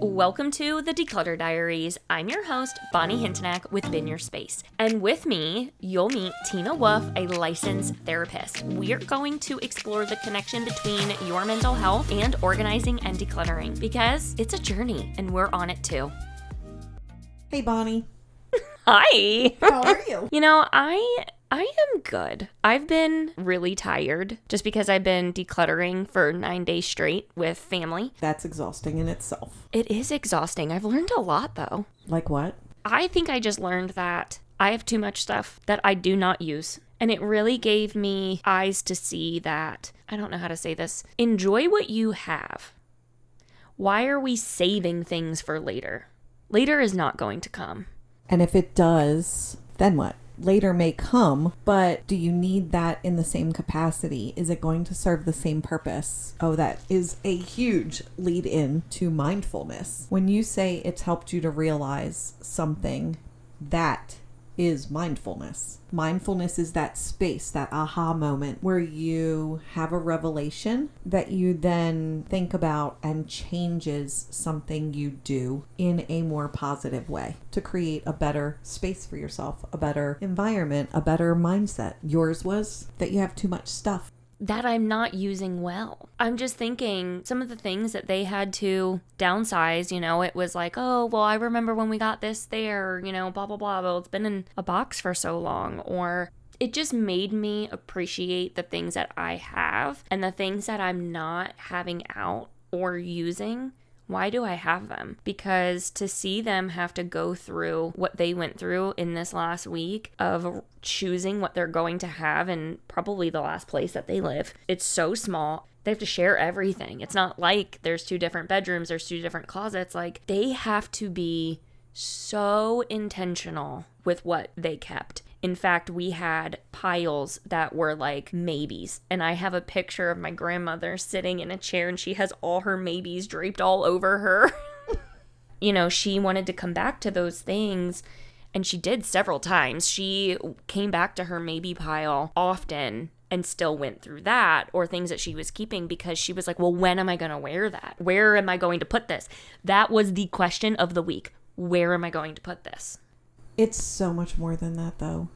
Welcome to the Declutter Diaries. I'm your host, Bonnie Hintonack with Bin Your Space. And with me, you'll meet Tina Wolf, a licensed therapist. We're going to explore the connection between your mental health and organizing and decluttering because it's a journey and we're on it too. Hey, Bonnie. Hi. How are you? I am good. I've been really tired just because I've been decluttering for 9 days straight with family. That's exhausting in itself. It is exhausting. I've learned a lot though. Like what? I think I just learned that I have too much stuff that I do not use. And it really gave me eyes to see that, I don't know how to say this, enjoy what you have. Why are we saving things for later? Later is not going to come. And if it does, then what? Later may come, but do you need that in the same capacity? Is it going to serve the same purpose? Oh, that is a huge lead in to mindfulness. When you say it's helped you to realize something, that is mindfulness. Mindfulness is that space, that aha moment where you have a revelation that you then think about and changes something you do in a more positive way to create a better space for yourself, a better environment, a better mindset. Yours was that you have too much stuff that I'm not using well. I'm just thinking some of the things that they had to downsize, it was like, oh, well, I remember when we got this there, blah, blah, blah. Well, it's been in a box for so long. Or it just made me appreciate the things that I have and the things that I'm not having out or using. Why do I have them? Because to see them have to go through what they went through in this last week of choosing what they're going to have in probably the last place that they live. It's so small. They have to share everything. It's not like there's 2 different bedrooms, there's 2 different closets. Like they have to be so intentional with what they kept. In fact, we had piles that were like maybes. And I have a picture of my grandmother sitting in a chair and she has all her maybes draped all over her. She wanted to come back to those things. And she did several times. She came back to her maybe pile often and still went through that or things that she was keeping because she was like, well, when am I going to wear that? Where am I going to put this? That was the question of the week. Where am I going to put this? It's so much more than that, though.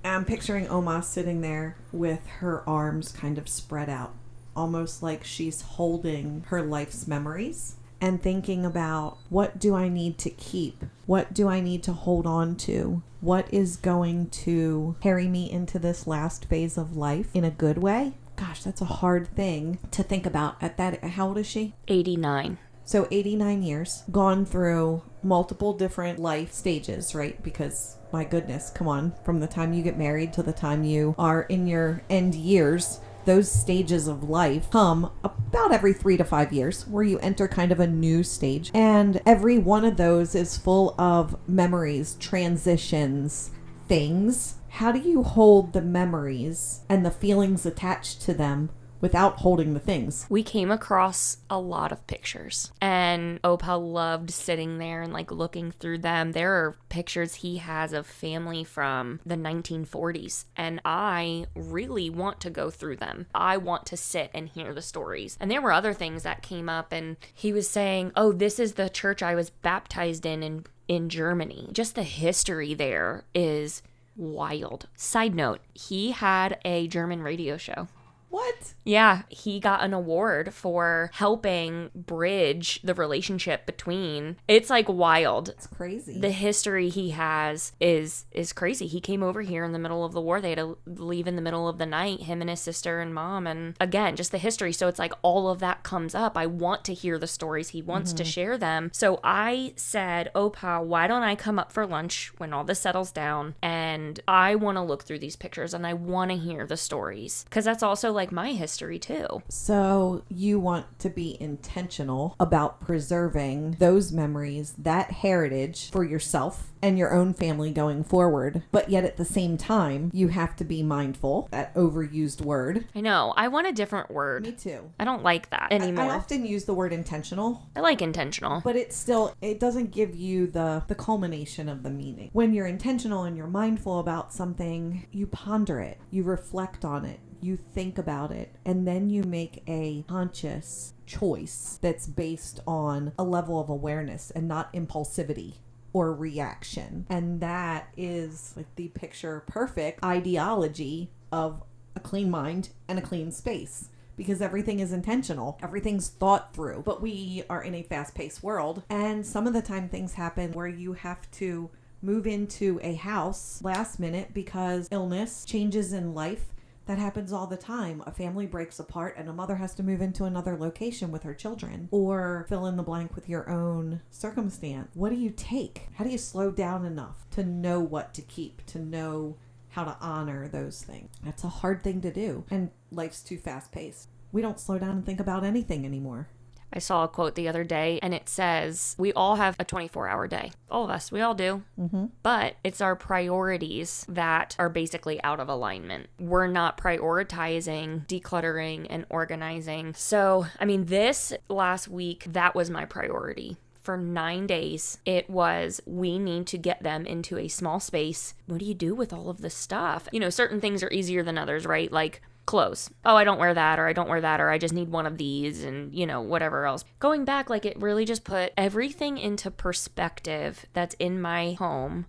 I'm picturing Oma sitting there with her arms kind of spread out, almost like she's holding her life's memories and thinking about, what do I need to keep? What do I need to hold on to? What is going to carry me into this last phase of life in a good way? Gosh, that's a hard thing to think about at that. How old is she? 89. So 89 years, gone through multiple different life stages, right? Because my goodness, come on, from the time you get married to the time you are in your end years, those stages of life come about every 3 to 5 years where you enter kind of a new stage. And every one of those is full of memories, transitions, things. How do you hold the memories and the feelings attached to them without holding the things? We came across a lot of pictures and Opa loved sitting there and like looking through them. There are pictures he has of family from the 1940s and I really want to go through them. I want to sit and hear the stories. And there were other things that came up and he was saying, oh, this is the church I was baptized in Germany. Just the history there is wild. Side note, he had a German radio show. What? Yeah, he got an award for helping bridge the relationship between. It's like wild. It's crazy. The history he has is crazy. He came over here in the middle of the war. They had to leave in the middle of the night, him and his sister and mom. And again, just the history. So it's like all of that comes up. I want to hear the stories. He wants to share them. So I said, Opa, why don't I come up for lunch when all this settles down? And I want to look through these pictures and I want to hear the stories. Because that's also like my history too. So you want to be intentional about preserving those memories, that heritage for yourself and your own family going forward. But yet at the same time, you have to be mindful, that overused word. I know. I want a different word. Me too. I don't like that anymore. I often use the word intentional. I like intentional. But it doesn't give you the culmination of the meaning. When you're intentional and you're mindful about something, you ponder it, you reflect on it. you think about it, and then you make a conscious choice that's based on a level of awareness and not impulsivity or reaction. And that is like the picture perfect ideology of a clean mind and a clean space. Because everything is intentional. Everything's thought through. But we are in a fast-paced world. And some of the time things happen where you have to move into a house last minute because illness, changes in life. That happens all the time. A family breaks apart and a mother has to move into another location with her children. Or fill in the blank with your own circumstance. What do you take? How do you slow down enough to know what to keep, to know how to honor those things? That's a hard thing to do. And life's too fast paced. We don't slow down and think about anything anymore. I saw a quote the other day and it says, we all have a 24-hour day. All of us, we all do. Mm-hmm. But it's our priorities that are basically out of alignment. We're not prioritizing decluttering and organizing. So, I mean, this last week, that was my priority. For 9 days, it was, we need to get them into a small space. What do you do with all of this stuff? You know, certain things are easier than others, right? Like clothes. Oh, I don't wear that, or I don't wear that, or I just need one of these, and, you know, whatever else. Going back, like, it really just put everything into perspective that's in my home.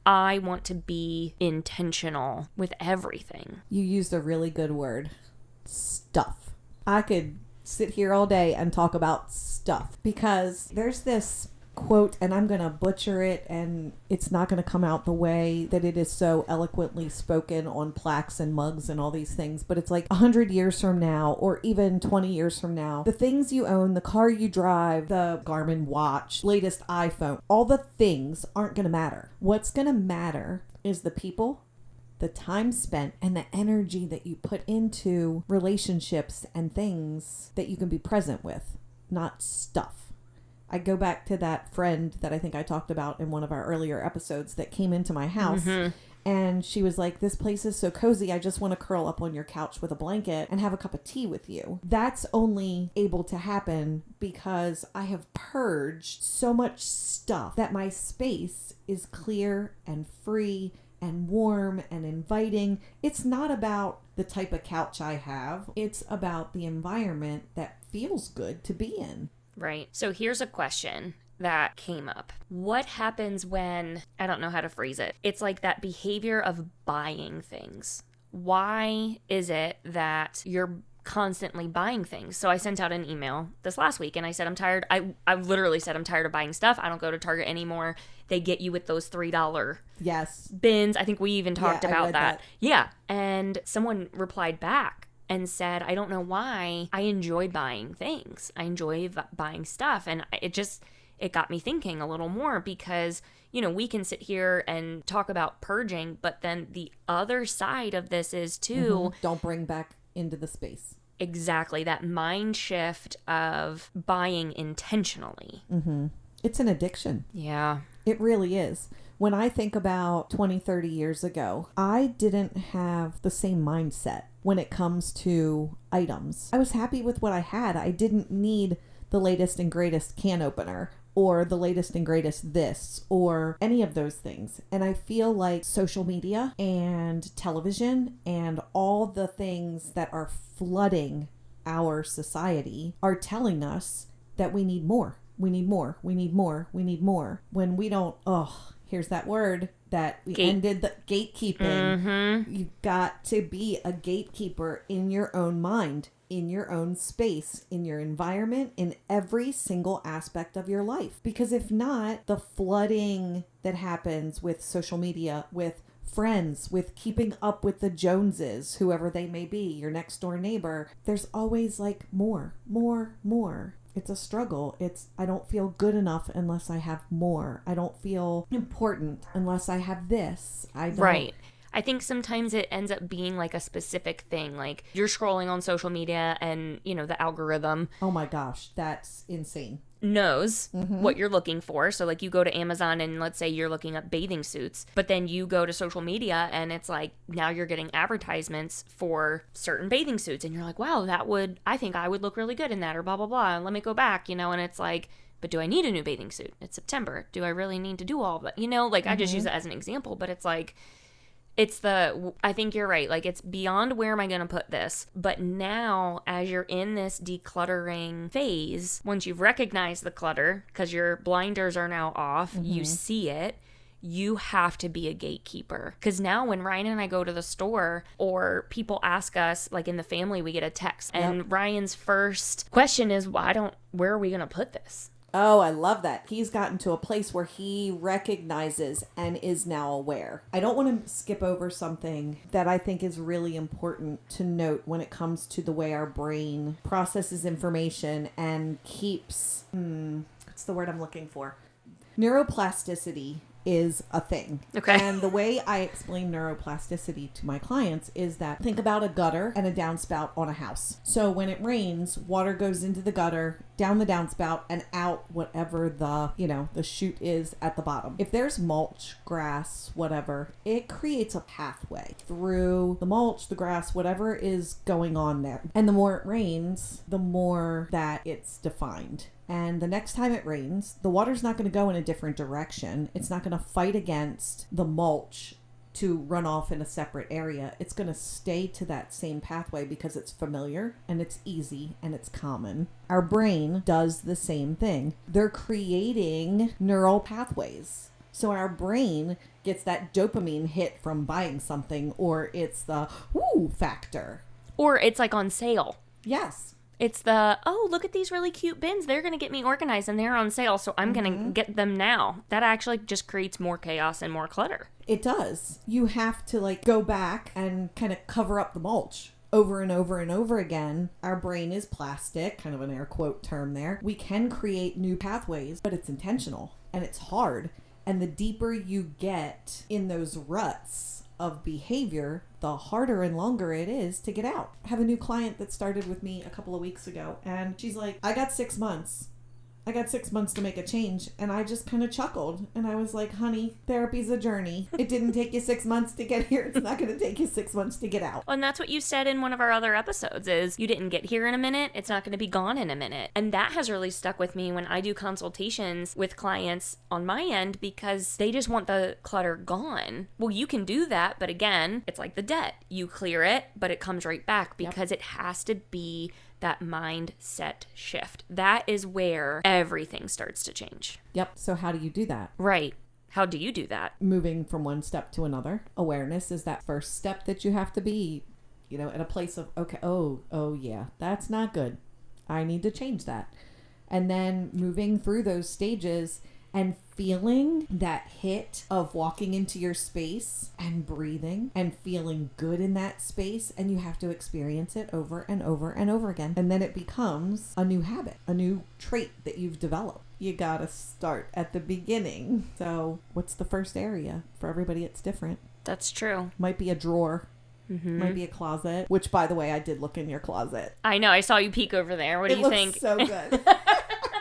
I want to be intentional with everything. You used a really good word. Stuff. I could sit here all day and talk about stuff, because there's this quote, and I'm going to butcher it, and it's not going to come out the way that it is so eloquently spoken on plaques and mugs and all these things, but it's like 100 years from now, or even 20 years from now, the things you own, the car you drive, the Garmin watch, latest iPhone, all the things aren't going to matter. What's going to matter is the people, the time spent, and the energy that you put into relationships and things that you can be present with, not stuff. I go back to that friend that I think I talked about in one of our earlier episodes that came into my house. Mm-hmm. And she was like, this place is so cozy. I just want to curl up on your couch with a blanket and have a cup of tea with you. That's only able to happen because I have purged so much stuff that my space is clear and free and warm and inviting. It's not about the type of couch I have. It's about the environment that feels good to be in. Right. So here's a question that came up. What happens when, I don't know how to phrase it. It's like that behavior of buying things. Why is it that you're constantly buying things? So I sent out an email this last week and I said, I'm tired. I literally said, I'm tired of buying stuff. I don't go to Target anymore. They get you with those $3 yes bins. I think we even talked about that. Yeah. And someone replied back and said, I don't know why, I enjoy buying things. I enjoy buying stuff. And it got me thinking a little more because, you know, we can sit here and talk about purging, but then the other side of this is too. Don't bring back into the space. Exactly. That mind shift of buying intentionally. Mm-hmm. It's an addiction. Yeah. It really is. When I think about 20, 30 years ago, I didn't have the same mindset when it comes to items. I was happy with what I had. I didn't need the latest and greatest can opener or the latest and greatest this or any of those things. And I feel like social media and television and all the things that are flooding our society are telling us that we need more. We need more. We need more. We need more. When we don't, here's that word that we ended the gatekeeping. Mm-hmm. You've got to be a gatekeeper in your own mind, in your own space, in your environment, in every single aspect of your life. Because if not, the flooding that happens with social media, with friends, with keeping up with the Joneses, whoever they may be, your next door neighbor, there's always like more. It's a struggle. I don't feel good enough unless I have more. I don't feel important unless I have this. Right. I think sometimes it ends up being like a specific thing. Like you're scrolling on social media and, you know, the algorithm. Oh my gosh, that's insane. Knows what you're looking for. So like you go to Amazon and let's say you're looking up bathing suits, but then you go to social media and it's like now you're getting advertisements for certain bathing suits and you're like, wow, I think I would look really good in that or blah, blah, blah. And let me go back, you know, and it's like, but do I need a new bathing suit? It's September. Do I really need to do all of that? You know, like I just use it as an example, but it's like I think you're right. Like, it's beyond where am I going to put this? But now, as you're in this decluttering phase, once you've recognized the clutter, because your blinders are now off, you see it, you have to be a gatekeeper. Because now when Ryan and I go to the store or people ask us, like in the family, we get a text. And Ryan's first question is, where are we going to put this? Oh, I love that. He's gotten to a place where he recognizes and is now aware. I don't want to skip over something that I think is really important to note when it comes to the way our brain processes information and keeps, what's the word I'm looking for? Neuroplasticity is a thing. Okay. And the way I explain neuroplasticity to my clients is that think about a gutter and a downspout on a house. So when it rains, water goes into the gutter, down the downspout, and out whatever the chute is at the bottom. If there's mulch, grass, whatever, it creates a pathway through the mulch, the grass, whatever is going on there. And the more it rains, the more that it's defined. And the next time it rains, the water's not going to go in a different direction. It's not going to fight against the mulch to run off in a separate area. It's going to stay to that same pathway because it's familiar and it's easy and it's common. Our brain does the same thing. They're creating neural pathways. So our brain gets that dopamine hit from buying something, or it's the woo factor. Or it's like on sale. Yes. It's look at these really cute bins. They're going to get me organized and they're on sale, so I'm going to get them now. That actually just creates more chaos and more clutter. It does. You have to go back and kind of cover up the mulch over and over and over again. Our brain is plastic, kind of an air quote term there. We can create new pathways, but it's intentional and it's hard. And the deeper you get in those ruts of behavior, the harder and longer it is to get out. I have a new client that started with me a couple of weeks ago, and she's like, I got 6 months. I got 6 months to make a change. And I just kind of chuckled. And I was like, honey, therapy's a journey. It didn't take you 6 months to get here. It's not going to take you 6 months to get out. And that's what you said in one of our other episodes is you didn't get here in a minute. It's not going to be gone in a minute. And that has really stuck with me when I do consultations with clients on my end because they just want the clutter gone. Well, you can do that. But again, it's like the debt. You clear it, but it comes right back because it has to be that mindset shift. That is where everything starts to change. Yep. So how do you do that? Right. How do you do that? Moving from one step to another. Awareness is that first step that you have to be, in a place of, okay, oh yeah, that's not good. I need to change that. And then moving through those stages and feeling that hit of walking into your space and breathing and feeling good in that space, and you have to experience it over and over and over again. And then it becomes a new habit, a new trait that you've developed. You gotta start at the beginning. So what's the first area? For everybody, it's different. That's true. Might be a drawer. Might be a closet, which, by the way, I did look in your closet. I know. I saw you peek over there. What do you think? It looks so good.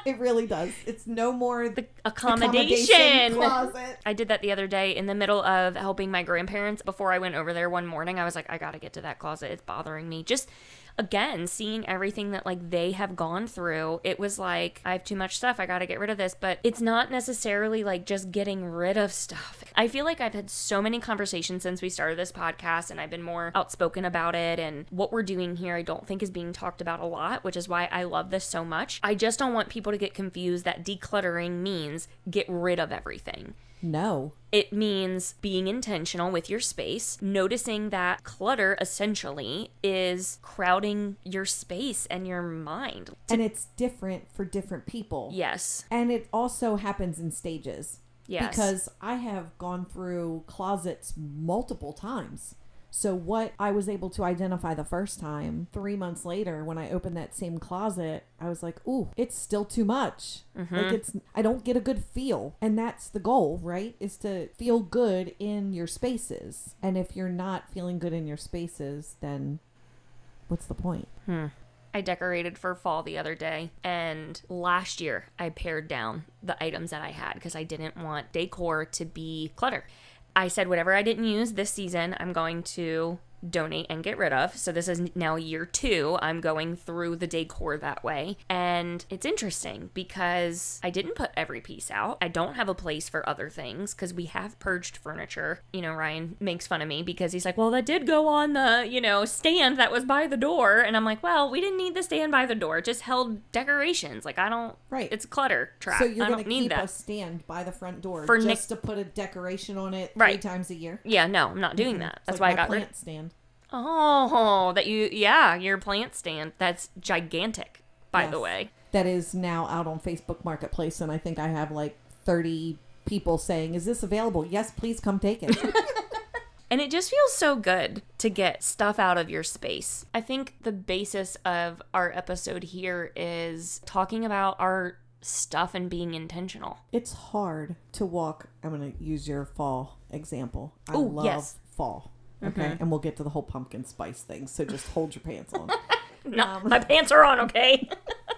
It really does. It's no more the accommodation closet. I did that the other day in the middle of helping my grandparents. Before I went over there one morning, I was like, I gotta get to that closet. It's bothering me. Just again, seeing everything that they have gone through, it was like, I have too much stuff. I gotta get rid of this. But it's not necessarily just getting rid of stuff. I feel like I've had so many conversations since we started this podcast, and I've been more outspoken about it. And what we're doing here, I don't think is being talked about a lot, which is why I love this so much. I just don't want people to get confused that decluttering means get rid of everything. No. It means being intentional with your space, noticing that clutter essentially is crowding your space and your mind. And it's different for different people. Yes. And it also happens in stages. Yes. Because I have gone through closets multiple times. So what I was able to identify the first time, 3 months later, when I opened that same closet, I was like, ooh, it's still too much. I don't get a good feel. And that's the goal, right? Is to feel good in your spaces. And if you're not feeling good in your spaces, then what's the point? I decorated for fall the other day, and last year I pared down the items that I had because I didn't want decor to be clutter. I said whatever I didn't use this season, I'm going to donate and get rid of. So this is now year 2. I'm going through the decor that way. And it's interesting because I didn't put every piece out. I don't have a place for other things because we have purged furniture. You know, Ryan makes fun of me because he's like, well, that did go on the, stand that was by the door. And I'm like, well, we didn't need the stand by the door. It just held decorations. Like, I don't, right. It's clutter trap. So you're I going don't to need keep that. a stand by the front door For just to put a decoration on it Right. 3 times a year? Yeah, no, I'm not doing that. That's It's why like I got my rid plant stand. Oh, your plant stand. That's gigantic, by the way. That is now out on Facebook Marketplace, and I think I have like 30 people saying, is this available? Yes, please come take it. And it just feels so good to get stuff out of your space. I think the basis of our episode here is talking about our stuff and being intentional. It's hard to walk. I'm going to use your fall example. I Oh, love yes. fall. Okay. And we'll get to the whole pumpkin spice thing. So just hold your pants on. No, my pants are on, okay?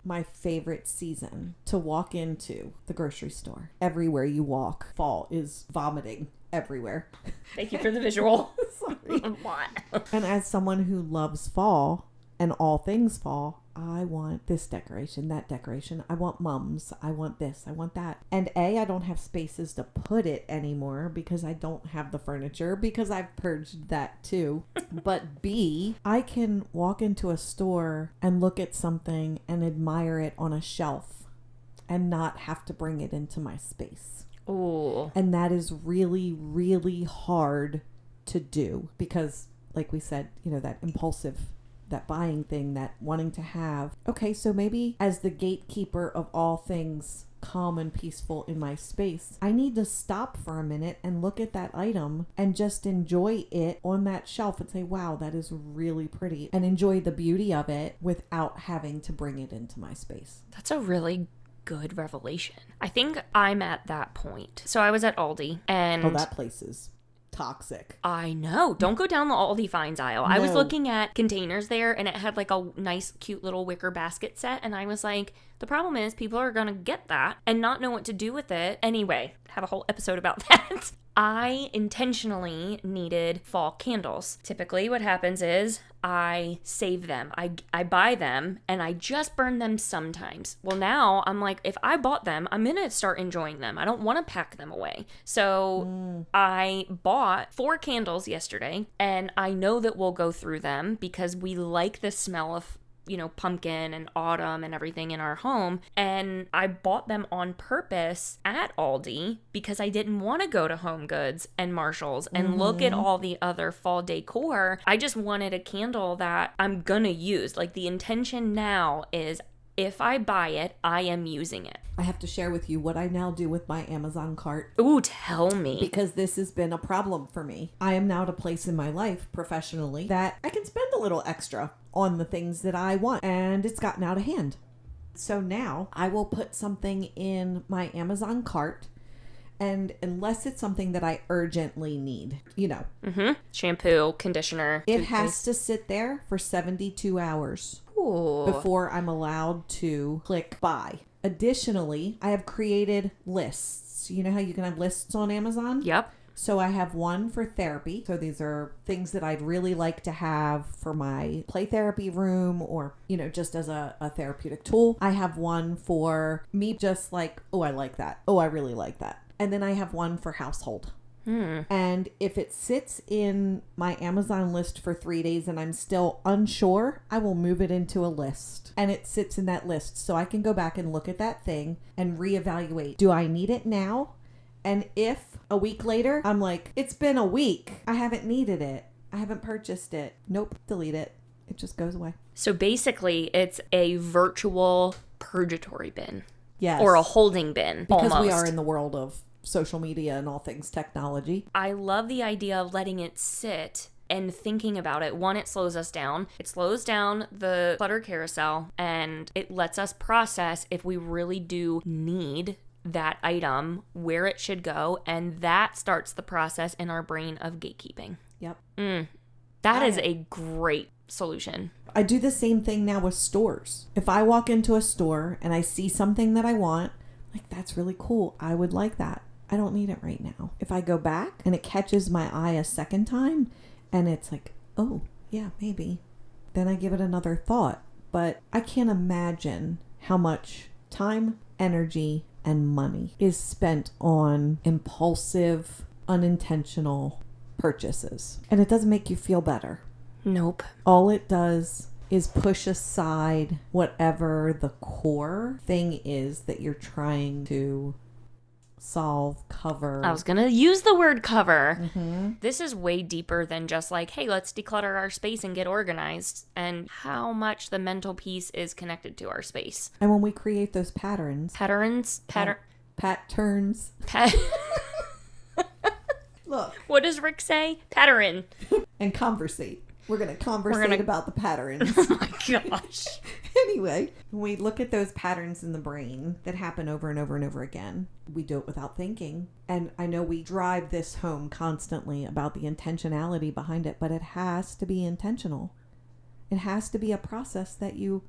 My favorite season to walk into the grocery store. Everywhere you walk, fall is vomiting everywhere. Thank you for the visual. Sorry. What? And as someone who loves fall and all things fall, I want this decoration, that decoration. I want mums. I want this. I want that. And I don't have spaces to put it anymore because I don't have the furniture because I've purged that too. But B, I can walk into a store and look at something and admire it on a shelf and not have to bring it into my space. Ooh. And that is really, really hard to do because, like we said, that impulsive, that buying thing, that wanting to have. Okay, so maybe as the gatekeeper of all things calm and peaceful in my space, I need to stop for a minute and look at that item and just enjoy it on that shelf and say, wow, that is really pretty, and enjoy the beauty of it without having to bring it into my space. That's a really good revelation. I think I'm at that point. So I was at Aldi and... Oh, that place is toxic. I know. Don't go down the Aldi finds aisle. I was No. looking at containers there and it had like a nice, cute little wicker basket set. And I was like, the problem is people are going to get that and not know what to do with it. Anyway, have a whole episode about that. I intentionally needed fall candles. Typically what happens is I save them. I buy them and I just burn them sometimes. Well, now I'm like, if I bought them, I'm going to start enjoying them. I don't want to pack them away. So I bought 4 candles yesterday and I know that we'll go through them because we like the smell of pumpkin and autumn and everything in our home. And I bought them on purpose at Aldi because I didn't want to go to Home Goods and Marshall's and look at all the other fall decor. I just wanted a candle that I'm gonna use. Like, the intention now is if I buy it, I am using it. I have to share with you what I now do with my Amazon cart. Ooh, tell me. Because this has been a problem for me. I am now at a place in my life professionally that I can spend a little extra on the things that I want, and it's gotten out of hand. So now I will put something in my Amazon cart, and unless it's something that I urgently need, Shampoo, conditioner. it has to sit there for 72 hours. Ooh. Before I'm allowed to click buy. Additionally, I have created lists. You know how you can have lists on Amazon? Yep. So I have one for therapy. So these are things that I'd really like to have for my play therapy room or, just as a therapeutic tool. I have one for me, just like, oh, I like that. Oh, I really like that. And then I have one for household. And if it sits in my Amazon list for 3 days and I'm still unsure, I will move it into a list. And it sits in that list. So I can go back and look at that thing and reevaluate. Do I need it now? And if a week later, I'm like, it's been a week. I haven't needed it. I haven't purchased it. Nope, delete it. It just goes away. So basically, it's a virtual purgatory bin. Yes. Or a holding bin, because almost. we are in the world of social media and all things technology. I love the idea of letting it sit and thinking about it. One, it slows us down. It slows down the clutter carousel and it lets us process if we really do need that item, where it should go, and that starts the process in our brain of gatekeeping. Yep. That is a great solution. I do the same thing now with stores. If I walk into a store and I see something that I want, like, that's really cool. I would like that. I don't need it right now. If I go back and it catches my eye a second time and it's like, oh, yeah, maybe. Then I give it another thought. But I can't imagine how much time, energy, and money is spent on impulsive, unintentional purchases. And it doesn't make you feel better. Nope. All it does is push aside whatever the core thing is that you're trying to solve, cover. I was going to use the word cover. Mm-hmm. This is way deeper than just like, hey, let's declutter our space and get organized, and how much the mental piece is connected to our space. And when we create those patterns. Patterns? Patterns. Look. What does Rick say? Pattern. And conversate. We're going to conversate about the patterns. Oh my gosh. Anyway, when we look at those patterns in the brain that happen over and over and over again, we do it without thinking. And I know we drive this home constantly about the intentionality behind it, but it has to be intentional. It has to be a process that you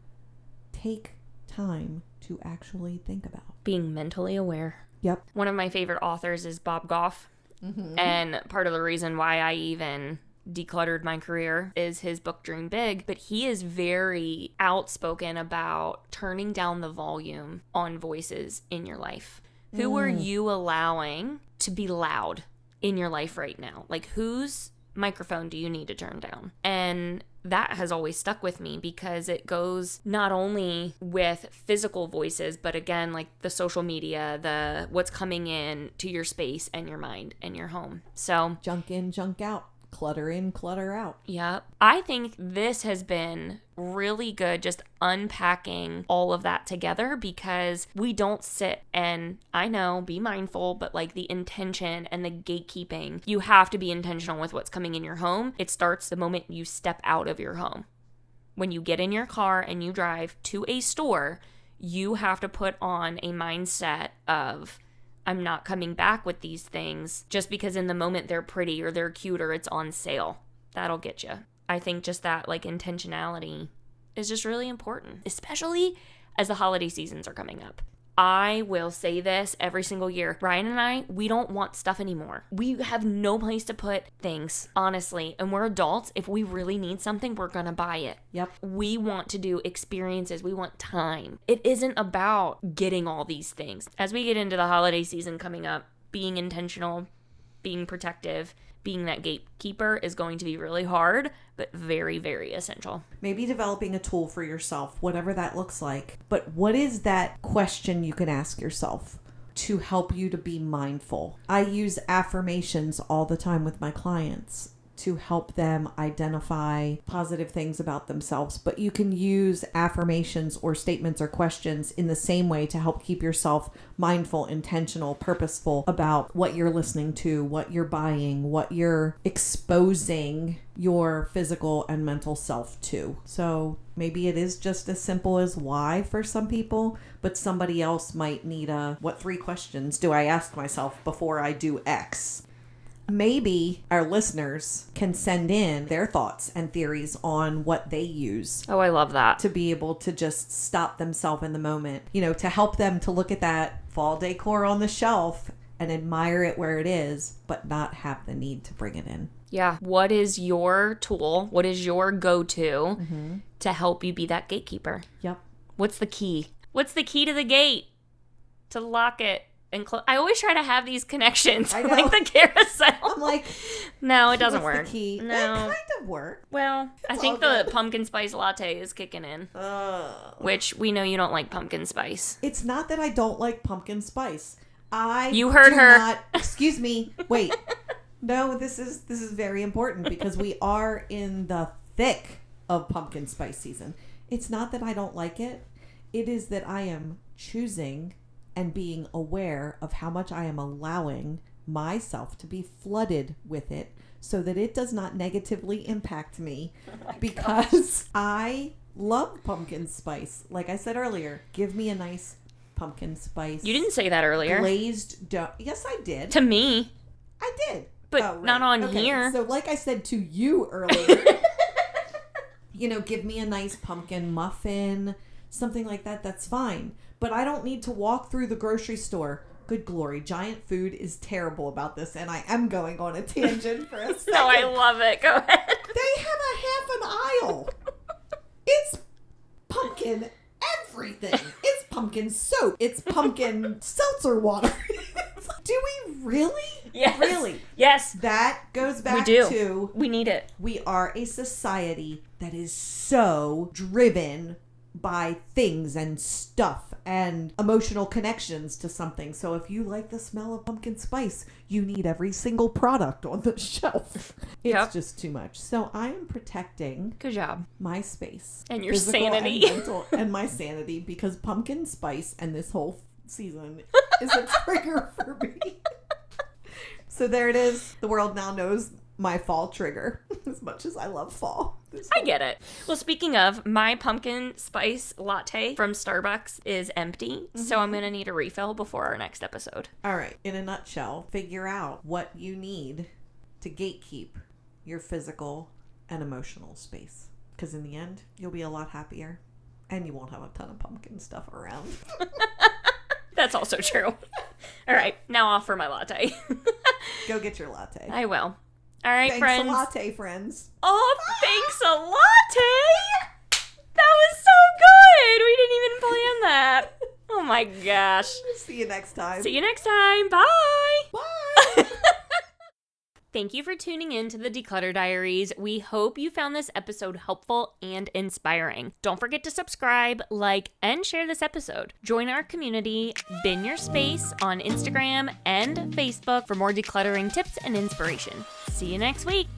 take time to actually think about. Being mentally aware. Yep. One of my favorite authors is Bob Goff. Mm-hmm. And part of the reason why I even decluttered my career is his book Dream Big, but he is very outspoken about turning down the volume on voices in your life. Who are you allowing to be loud in your life right now? Like, whose microphone do you need to turn down? And that has always stuck with me because it goes not only with physical voices, but again, like the social media, the what's coming in to your space and your mind and your home. So junk in, junk out. Clutter in, clutter out. Yep. I think this has been really good just unpacking all of that together, because we don't sit and, I know, be mindful, but like the intention and the gatekeeping, you have to be intentional with what's coming in your home. It starts the moment you step out of your home. When you get in your car and you drive to a store, you have to put on a mindset of, I'm not coming back with these things just because in the moment they're pretty or they're cute or it's on sale. That'll get you. I think just that like intentionality is just really important, especially as the holiday seasons are coming up. I will say this every single year. Ryan and I, we don't want stuff anymore. We have no place to put things, honestly. And we're adults. If we really need something, we're going to buy it. Yep. We want to do experiences. We want time. It isn't about getting all these things. As we get into the holiday season coming up, being intentional, being protective, being that gatekeeper is going to be really hard, but very, very essential. Maybe developing a tool for yourself, whatever that looks like. But what is that question you can ask yourself to help you to be mindful? I use affirmations all the time with my clients to help them identify positive things about themselves. But you can use affirmations or statements or questions in the same way to help keep yourself mindful, intentional, purposeful about what you're listening to, what you're buying, what you're exposing your physical and mental self to. So maybe it is just as simple as why for some people, but somebody else might need what 3 questions do I ask myself before I do X? Maybe our listeners can send in their thoughts and theories on what they use. Oh, I love that. To be able to just stop themselves in the moment, to help them to look at that fall decor on the shelf and admire it where it is, but not have the need to bring it in. Yeah. What is your tool? What is your go-to to help you be that gatekeeper? Yep. What's the key? What's the key to the gate? To lock it. I always try to have these connections, like the carousel. I'm like, no, it doesn't work. The key? No, that kind of works. Well, I think the pumpkin spice latte is kicking in, which we know you don't like pumpkin spice. It's not that I don't like pumpkin spice. You heard her. Excuse me. Wait. No, this is very important because we are in the thick of pumpkin spice season. It's not that I don't like it. It is that I am choosing and being aware of how much I am allowing myself to be flooded with it so that it does not negatively impact me because I love pumpkin spice. Like I said earlier, give me a nice pumpkin spice. You didn't say that earlier. Glazed dough. Yes, I did. To me. I did. But not on here. So like I said to you earlier, give me a nice pumpkin muffin, something like that. That's fine. But I don't need to walk through the grocery store. Good glory. Giant Food is terrible about this, and I am going on a tangent for a second. No, I love it. Go ahead. They have a half an aisle. It's pumpkin everything. It's pumpkin soap. It's pumpkin seltzer water. Do we really? Yes. Really? Yes. That goes back We do. to We need it. we are a society that is so driven by things and stuff and emotional connections to something. So if you like the smell of pumpkin spice, you need every single product on the shelf. It's just too much. So I am protecting Good job. my space And your physical sanity. and mental, and my sanity, because pumpkin spice and this whole season is a trigger for me. So there it is. The world now knows my fall trigger, as much as I love fall. I get it. Well, speaking of, my pumpkin spice latte from Starbucks is empty, so I'm going to need a refill before our next episode. All right. In a nutshell, figure out what you need to gatekeep your physical and emotional space. Because in the end, you'll be a lot happier and you won't have a ton of pumpkin stuff around. That's also true. All right. Now off for my latte. Go get your latte. I will. All right, Thanks friends. a latte, friends. Oh, thanks a latte. That was so good. We didn't even plan that. Oh my gosh. See you next time. See you next time. Bye. Bye. Thank you for tuning in to the Declutter Diaries. We hope you found this episode helpful and inspiring. Don't forget to subscribe, like, and share this episode. Join our community, Bin Your Space, on Instagram and Facebook for more decluttering tips and inspiration. See you next week.